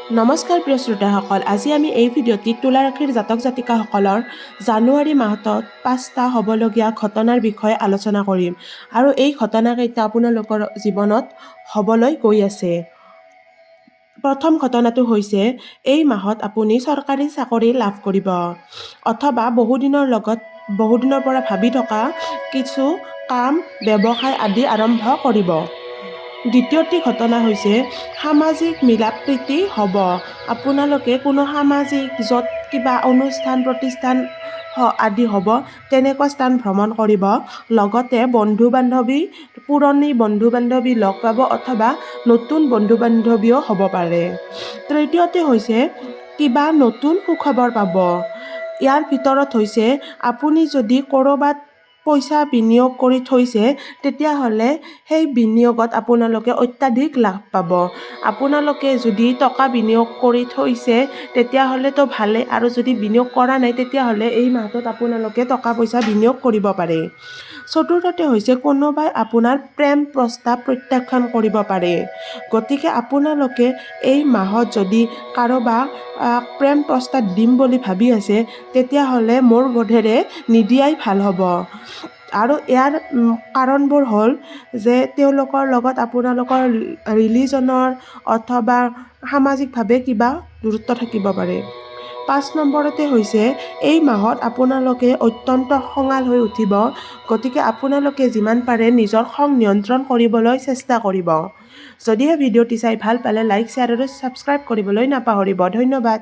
নমস্কাৰ প্ৰিয় শ্ৰোতাসকল, আজি আমি এই ভিডিঅ'টিত তুলা ৰাশিৰ জাতক জাতিকাসকলৰ জানুৱাৰী মাহত 5টা হ'বলগীয়া ঘটনাৰ বিষয়ে আলোচনা কৰিম আৰু এই ঘটনাকেইটা আপোনালোকৰ জীৱনত হ'বলৈ গৈ আছে। প্ৰথম ঘটনাটো হৈছে এই মাহত আপুনি চৰকাৰী চাকৰি লাভ কৰিব অথবা বহুদিনৰ পৰা ভাবি থকা কিছু কাম ব্যৱসায় আদি আৰম্ভ কৰিব। দ্বিতীয়টি ঘটনা হৈছে সামাজিক মিলাপ প্ৰীতি হ'ব। আপোনালোকে কোনো সামাজিক য'ত কিবা অনুষ্ঠান প্ৰতিষ্ঠান আদি হ'ব তেনেকুৱা স্থান ভ্ৰমণ কৰিব। লগতে পুৰণি বন্ধু বান্ধৱী লগ পাব অথবা নতুন বন্ধু বান্ধৱীও হ'ব পাৰে। তৃতীয়তে হৈছে কিবা নতুন সুখবৰ পাব। ইয়াৰ ভিতৰত হৈছে আপুনি যদি ক'ৰবাত পইচা বিনিয়োগ কৰি থৈছে তেতিয়াহ'লে সেই বিনিয়োগত আপোনালোকে অত্যাধিক লাভ পাব। আপোনালোকে যদি টকা বিনিয়োগ কৰি থৈছে তেতিয়াহ'লেতো ভালে, আৰু যদি বিনিয়োগ কৰা নাই তেতিয়াহ'লে এই মাহটোত আপোনালোকে টকা পইচা বিনিয়োগ কৰিব পাৰে। চতুৰ্থতে হৈছে কোনোবাই আপোনাৰ প্ৰেম প্ৰস্তাৱ প্ৰত্যাখ্যান কৰিব পাৰে। গতিকে আপোনালোকে এই মাহত যদি কাৰোবাক প্ৰেম প্ৰস্তাৱ দিম বুলি ভাবি আছে তেতিয়াহ'লে মোৰ বোধেৰে নিদিয়াই ভাল হ'ব। আৰু ইয়াৰ কাৰণবোৰ হ'ল যে তেওঁলোকৰ লগত আপোনালোকৰ ৰিলিজনৰ অথবা সামাজিকভাৱে কিবা দূৰত্ব থাকিব পাৰে। 5 নম্বৰতে হৈছে এই মাহত আপোনালোকে অত্যন্ত খঙাল হৈ উঠিব। গতিকে আপোনালোকে যিমান পাৰে নিজৰ খং নিয়ন্ত্ৰণ কৰিবলৈ চেষ্টা কৰিব। যদিহে ভিডিঅ'টি চাই ভাল পালে লাইক, শ্বেয়াৰ আৰু ছাবস্ক্ৰাইব কৰিবলৈ নাপাহৰিব। ধন্যবাদ।